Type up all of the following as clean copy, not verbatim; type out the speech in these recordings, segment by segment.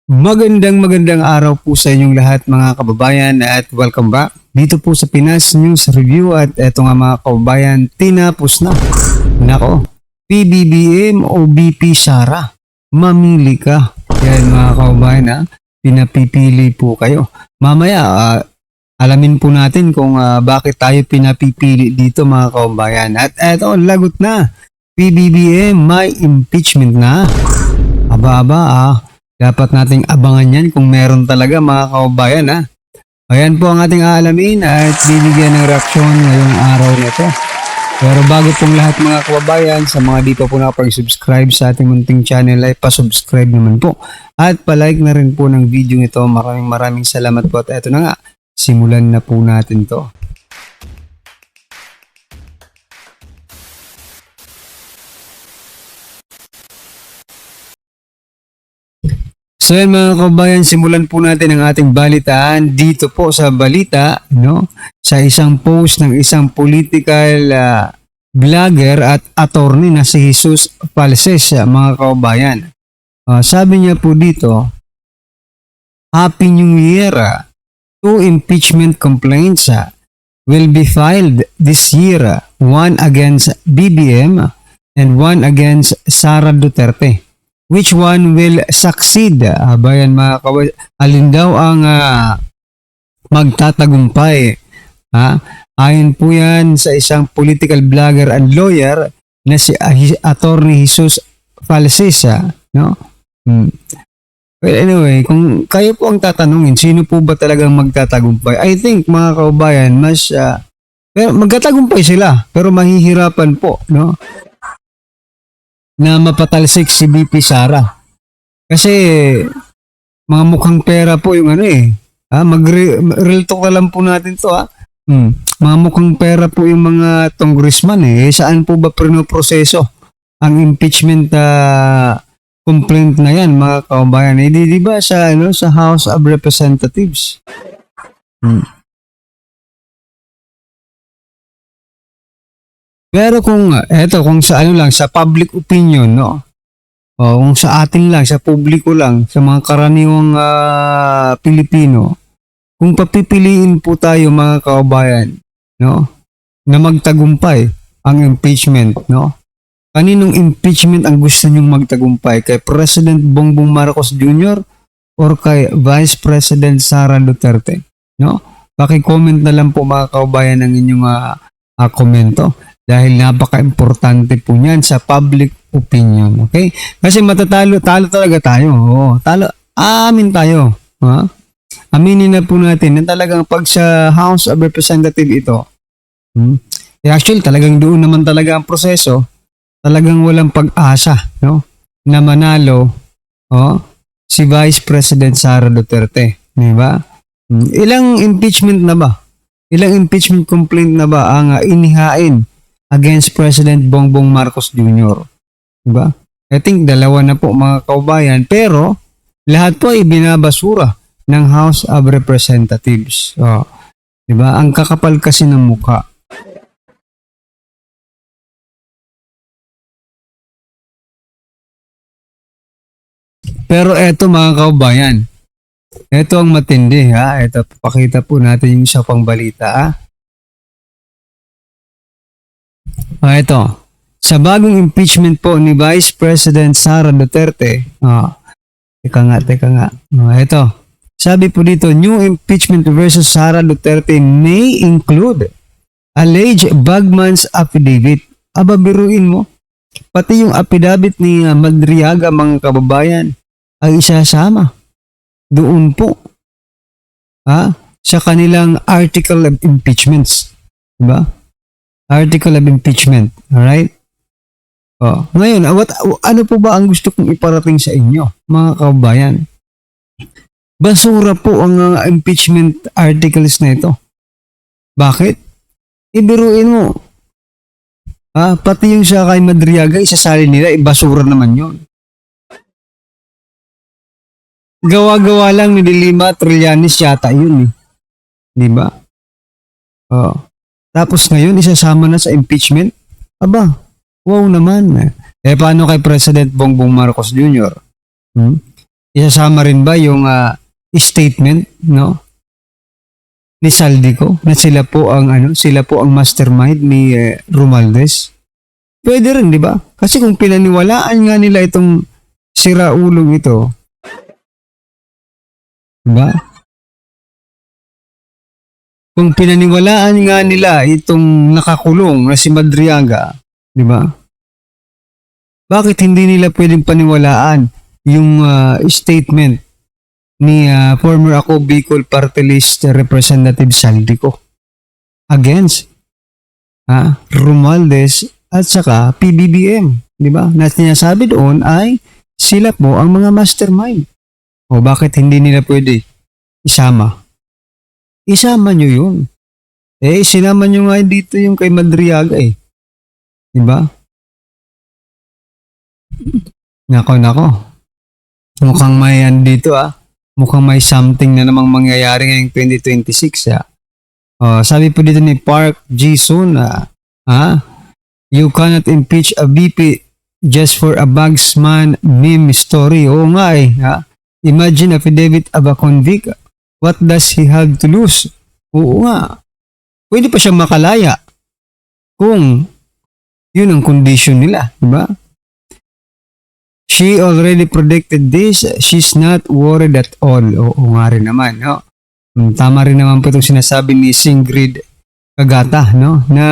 Magandang araw po sa inyong lahat mga kababayan at welcome back dito po sa Pinas News Review at eto nga mga kababayan, tinapos na. Nako, PBBM o BP Sara, mamili ka. Yan mga kababayan pinapipili po kayo. Mamaya alamin po natin kung bakit tayo pinapipili dito mga kababayan. At eto, lagot na. PBBM may impeachment na. Dapat nating abangan yan kung meron talaga mga kababayan Ayan po ang ating aalamin at bibigyan ng reaksyon ngayong araw na ito. Pero bago pong lahat mga kababayan, sa mga di pa po nakapag-subscribe sa ating munting channel ay pa-subscribe naman po. At pa-like na rin po ng video ito. Maraming salamat po at eto na nga, simulan na po natin to. So yan mga kababayan, simulan po natin ang ating balitaan dito po sa balita, sa isang post ng isang political vlogger at attorney na si Jesus Falses, mga kababayan. Sabi niya po dito, Happy New Year! 2 impeachment complaints will be filed this year, one against BBM and one against Sara Duterte. Which one will succeed? Bayan mga kababayan, alin daw ang magtatagumpay? Ayon po yan sa isang political blogger and lawyer na si Attorney Jesus Falses. Well, anyway, kung kayo po ang tatanungin, sino po ba talagang magtatagumpay? I think mga kababayan, pero magtatagumpay sila, pero mahihirapan po, na mapatalsik si BP Sara. Kasi mga mukhang pera po yung mag-real talk na lang po natin to Mga mukhang pera po yung mga congressman Saan po ba pinoproseso ang impeachment complaint na yan mga kababayan? Di ba sa House of Representatives? Pero kung sa public opinion, kung sa atin lang, sa publiko lang, sa mga karaniwang Pilipino, kung papipiliin po tayo mga kababayan, na magtagumpay ang impeachment, kaninong impeachment ang gusto nyong magtagumpay? Kay President Bongbong Marcos Jr. or kay Vice President Sara Duterte? Paki-comment na lang po mga kababayan ang inyong komento. Dahil napaka-importante po niyan sa public opinion. Okay? Kasi talo talaga tayo. Amin tayo. Aminin na po natin na talagang pag sa House of Representatives ito, actually talagang doon naman talaga ang proseso, talagang walang pag-asa, na manalo, si Vice President Sara Duterte. Diba? Ilang impeachment na ba? Ilang impeachment complaint na ba ang inihain against President Bongbong Marcos Jr.? Diba? I think 2 na po mga kaubayan, pero lahat po ay binabasura ng House of Representatives. Diba? Ang kakapal kasi ng mukha. Pero eto mga kaubayan, eto ang matindi Eto, pakita po natin yung isa pang balita Ito, sa bagong impeachment po ni Vice President Sara Duterte, teka nga. Ito, sabi po dito, new impeachment versus Sara Duterte may include alleged bagman's affidavit. Biruin mo, pati yung affidavit ni Madriaga mga kababayan ay isasama doon po sa kanilang article of impeachments. Diba? Article of impeachment. Alright? Ngayon, ano po ba ang gusto kong iparating sa inyo, mga kababayan? Basura po ang impeachment articles na ito. Bakit? Ibiruin mo. Pati yung sa kay Madriaga, isasali nila, basura naman yon. Gawa-gawa lang ni Lima Trillanes yata yun Diba? Tapos ngayon, isasama na sa impeachment? Wow naman. Paano kay President Bongbong Marcos Jr.? isasama rin ba yung statement, no, ni Saldico na sila po ang mastermind ni Romualdez? Pwede rin, di ba? Kasi kung pinaniwalaan nga nila itong siraulong ito, di ba? Kung pinaniwalaan nga nila itong nakakulong na si Madriaga, di ba? Bakit hindi nila pwedeng paniwalaan yung statement ni former Ako Bicol Party List Representative Saldico against Romualdez at saka PBBM, di ba? Na sinasabi doon ay sila po ang mga mastermind. O bakit hindi nila pwede isama? Isama nyo yun. Sinama nyo nga dito yung kay Madriaga di ba? Nako. Mukhang may dito mukhang may something na namang mangyayari ngayong 2026 sabi po dito ni Park Ji-sun you cannot impeach a VP just for a bagsman meme story. Oo nga imagine affidavit of a convict. What does he have to lose? Oo nga. Pwede pa siyang makalaya kung yun ang condition nila, di ba? She already predicted this. She's not worried at all. Oo nga rin naman, no? Tama rin naman po itong sinasabi ni Singrid Kagata, no? Na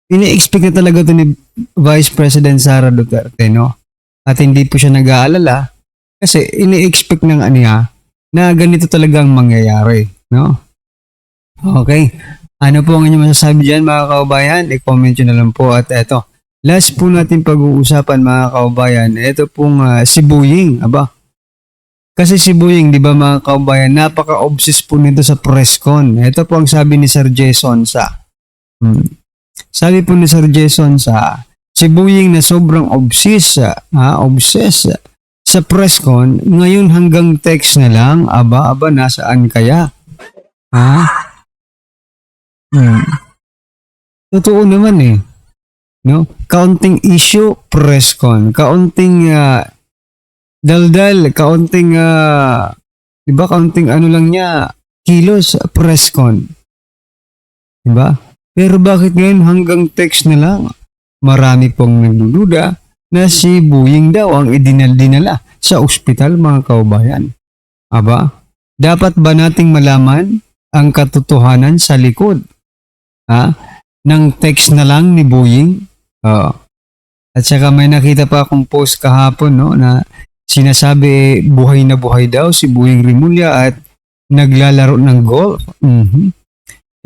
ini-expect na talaga ito ni Vice President Sara Duterte, no? At hindi po siya nag-aalala kasi ini-expect ng na ganito talagang mangyayari, no? Okay. Ano po ang inyong masasabi dyan, mga kaubayan? I-comment nyo na lang po. At eto, last po natin pag-uusapan, mga kaubayan. Ito pong si Buying. Kasi si Buying, di ba mga kaubayan, napaka-obsess po nito sa presscon. Ito po ang sabi ni Sir Jason sa. Sabi po ni Sir Jason sa, si Buying na sobrang obsess sa presscon, ngayon hanggang text na lang, nasaan kaya? Totoo naman no? Counting issue, presscon. Counting daldal, counting diba, counting lang niya, kilos, presscon. Diba? Pero bakit ngayon hanggang text na lang? Marami pong nagdududa na si Buying daw ang idinala sa ospital, mga kaubayan. Dapat ba nating malaman ang katotohanan sa likod ng text na lang ni Buying? At saka may nakita pa akong post kahapon, no, na sinasabi buhay na buhay daw si Buying Rimulya at naglalaro ng golf.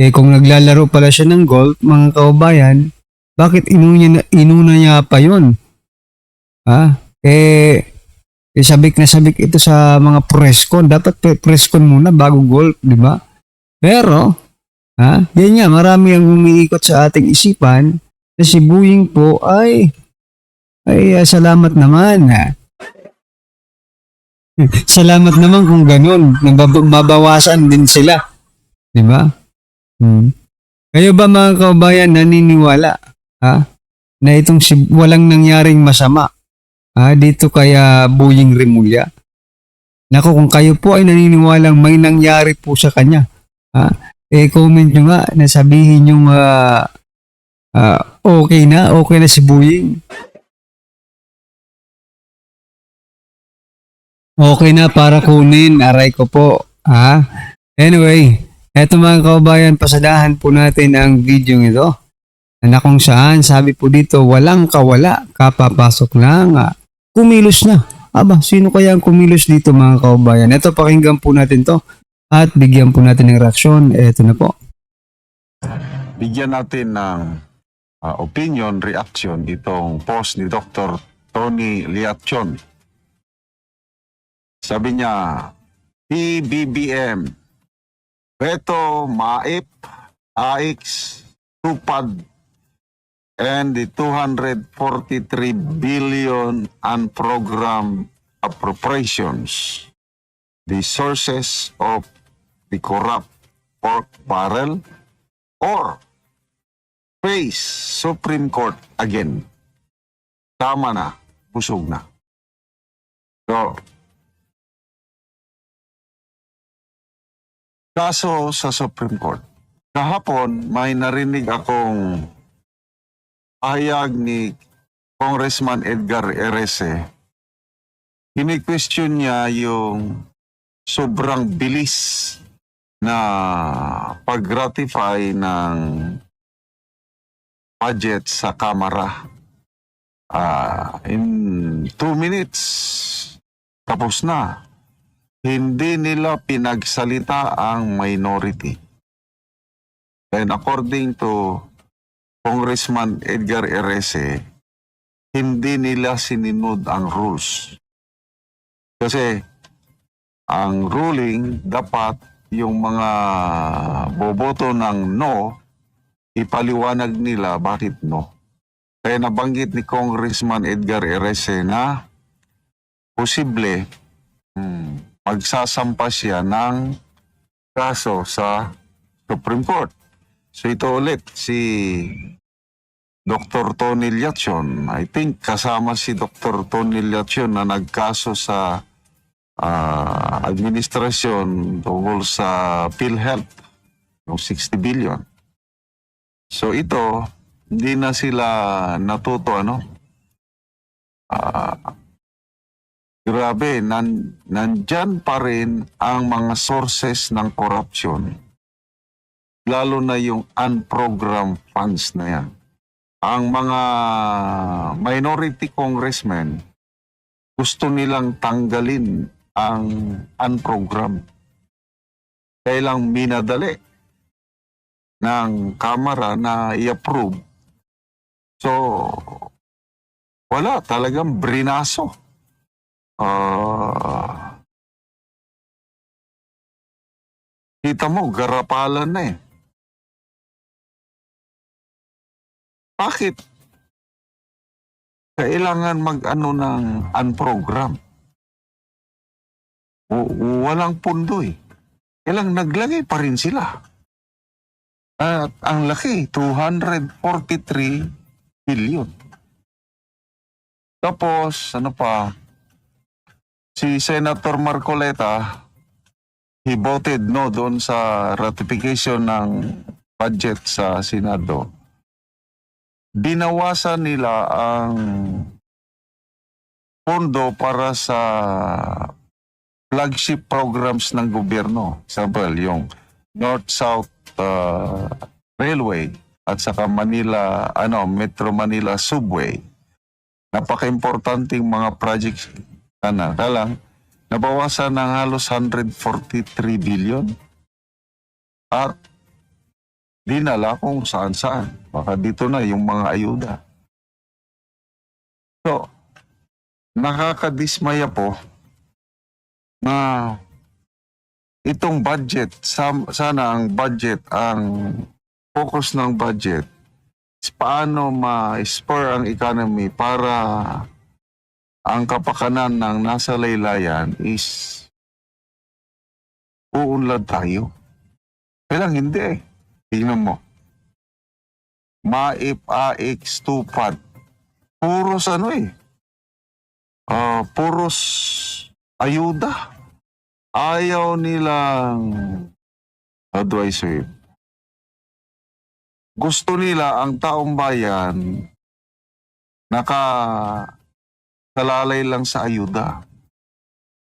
Kung naglalaro pala siya ng golf, mga kaubayan, bakit inuna niya pa yun? Sabik na sabik ito sa mga presscon. Dapat presscon muna bago golf, di ba? Pero, yan nga, marami ang umiikot sa ating isipan na si Buying po ay salamat naman. Salamat naman kung ganun. Mabawasan din sila. Di ba? Kayo ba, mga kaubayan, naniniwala na itong walang nangyaring masama dito kaya Buying Rimulya? Nako, kung kayo po ay naniniwalang may nangyari po sa kanya, comment nyo nga na sabihin nyo okay na si Buying. Okay na para kunin, aray ko po. Anyway, eto mga kaubayan, pasadahan po natin ang video ito. Na kung saan, sabi po dito, walang kawala, kapapasok lang, kumilos na. Sino kaya ang kumilos dito, mga kaubayan? Ito, pakinggan po natin to at bigyan po natin ng reaksyon. Ito na po. Bigyan natin ng opinion, reaction itong post ni Dr. Tony Liachon. Sabi niya, PBBM, Beto, Maip, AX, Tupad, and the 243 billion unprogrammed appropriations, the sources of the corrupt pork barrel, or face Supreme Court again. Tama na, busog na. So, kaso sa Supreme Court. Kahapon, may narinig akong pahayag ni Congressman Edgar Erese. Ini-question niya yung sobrang bilis na pag-ratify ng budget sa Kamara. In 2 minutes, tapos na. Hindi nila pinagsalita ang minority. And according to Congressman Edgar Erese, hindi nila sinunod ang rules. Kasi ang ruling, dapat yung mga boboto ng no, ipaliwanag nila bakit no. Kaya nabanggit ni Congressman Edgar Erese na posible magsasampa siya ng kaso sa Supreme Court. So ito ulit, si Dr. Tony Liachon, I think kasama si Dr. Tony Liachon na nagkaso sa administrasyon tungkol sa PhilHealth, yung 60 billion. So ito, hindi na sila natuto, grabe, nandyan pa rin ang mga sources ng corruption. Lalo na yung unprogrammed funds na yan. Ang mga minority congressmen, gusto nilang tanggalin ang unprogrammed. Kailang minadali ng Kamara na i-approve. So, wala, talagang brinaso. Kita mo, garapalan na eh. Bakit kailangan mag-ano ng unprogram? Walang pundo eh. Kailang naglagay pa rin sila. At ang laki, 243 billion. Tapos, ano pa, si Senator Marcoleta, he voted no doon sa ratification ng budget sa Senado. Binawasan nila ang pondo para sa flagship programs ng gobyerno. Example, yung North-South Railway at saka Metro Manila Subway. Napaka-importanting mga projects na lang. Nabawasan ng halos 143 billion at dinala kung saan-saan. Baka dito na yung mga ayuda. So, nakakadismaya po na itong budget, sana ang budget, ang focus ng budget is paano ma-spur ang economy para ang kapakanan ng nasa laylayan is uunlad tayo. Kailang hindi eh. Tingnan mo. MAIP, AIX, TUPAD. Puros puros ayuda. Ayaw nilang, how do I say it? Gusto nila ang taong bayan nakasalalay lang sa ayuda.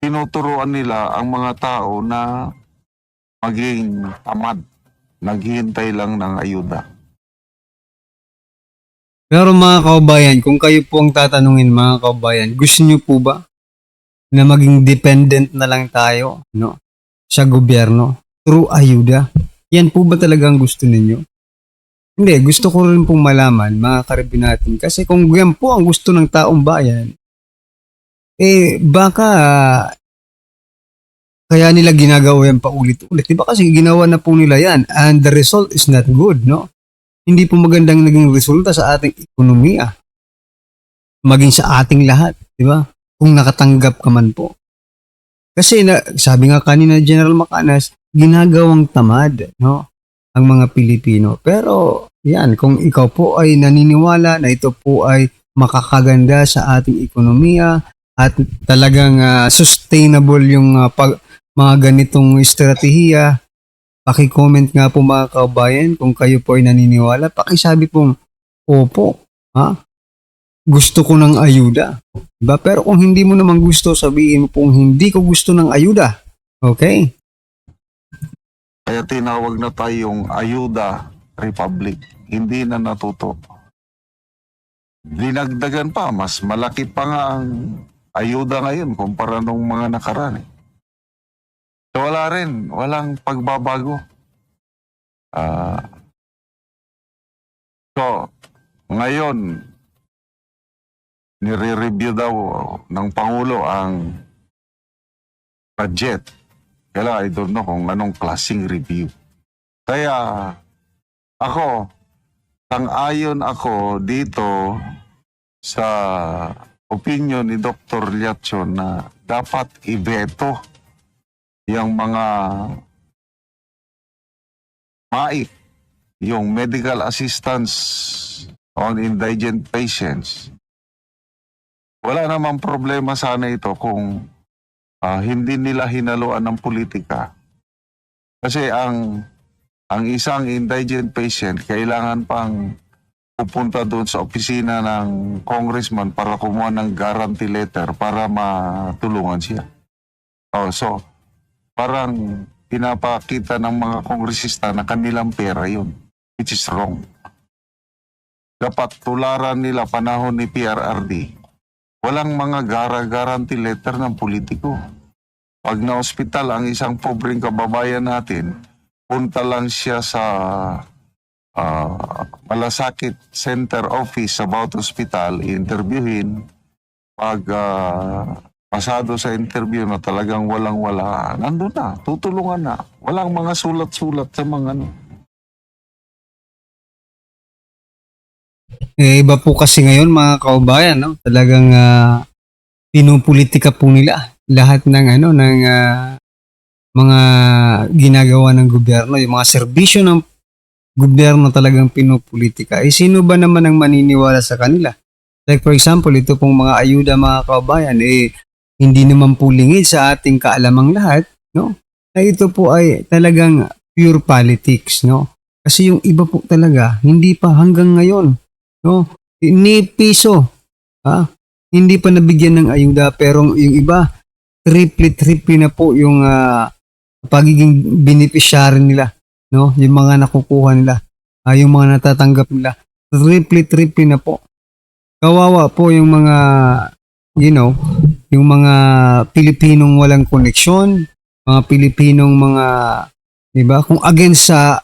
Tinuturuan nila ang mga tao na maging tamad. Naghihintay lang ng ayuda. Pero mga kaubayan, kung kayo po ang tatanungin mga kaubayan, gusto nyo po ba na maging dependent na lang tayo sa gobyerno through ayuda? Yan po ba talagang gusto ninyo? Hindi, gusto ko rin pong malaman mga karibin natin. Kasi kung yan po ang gusto ng taong bayan, baka kaya nila ginagawa yan paulit-ulit. Diba kasi ginawa na po nila yan and the result is not good, no? Hindi po magandang naging resulta sa ating ekonomiya. Maging sa ating lahat, diba? Kung nakatanggap ka man po. Kasi sabi nga kanina General Macanas, ginagawang tamad, no? Ang mga Pilipino. Pero yan, kung ikaw po ay naniniwala na ito po ay makakaganda sa ating ekonomiya, at talagang sustainable yung mga ganitong estratehiya, paki-comment nga po mga kabayan kung kayo po ay naniniwala. Pakisabi pong, opo, gusto ko ng ayuda. Diba? Pero kung hindi mo naman gusto, sabihin mo pong hindi ko gusto ng ayuda. Okay? Kaya tinawag na tayong Ayuda Republic. Hindi na natuto. Dinagdagan pa, mas malaki pa nga ang ayuda ngayon kumpara nung mga nakaraan. So wala rin, walang pagbabago. So, ngayon, nire-review daw ng Pangulo ang budget. Kaya I don't know kung anong klaseng review. Kaya ako, sang-ayon ako dito sa opinion ni Dr. Liacho na dapat ibeto yung mga MAIP, yung medical assistance on indigent patients. Wala namang problema sana ito kung hindi nila hinaluan ng politika. Kasi ang isang indigent patient kailangan pang pupunta doon sa opisina ng congressman para kumuha ng guarantee letter para matulungan siya. So, parang pinapakita ng mga kongresista na kanilang pera yun, which is wrong. Dapat tularan nila panahon ni PRRD. Walang mga guarantee letter ng politiko. Pag na-hospital ang isang pobreng kababayan natin, punta lang siya sa malasakit center office sa bawat hospital, interviewin. Pag pasado sa interview na talagang walang-wala, nandun na, tutulungan na. Walang mga sulat-sulat sa mga Iba po kasi ngayon mga kaubayan, no? Talagang pinupolitika po nila lahat ng mga ginagawa ng gobyerno, yung mga serbisyo ng gobyerno talagang pinupolitika. Sino ba naman ang maniniwala sa kanila? Like for example, ito pong mga ayuda mga kaubayan, hindi naman po lingid sa ating kaalamang lahat, no? Na ito po ay talagang pure politics, no? Kasi yung iba po talaga, hindi pa hanggang ngayon, no? Ni piso, hindi pa nabigyan ng ayuda, pero yung iba, triple na po yung pagiging beneficiary nila, no? Yung mga nakukuha nila, yung mga natatanggap nila, triple na po. Kawawa po yung mga, yung mga Pilipinong walang koneksyon, mga Pilipinong di ba? Kung against sa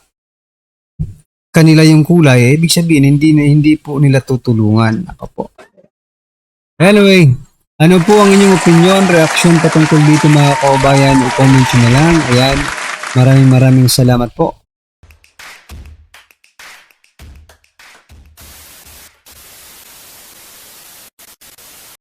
kanila yung kulay, ibig sabihin hindi po nila tutulungan. Ako po. Anyway, ano po ang inyong opinion, reaksyon patungkol dito mga kaubayan? I-comment nyo na lang. Ayan. Maraming salamat po.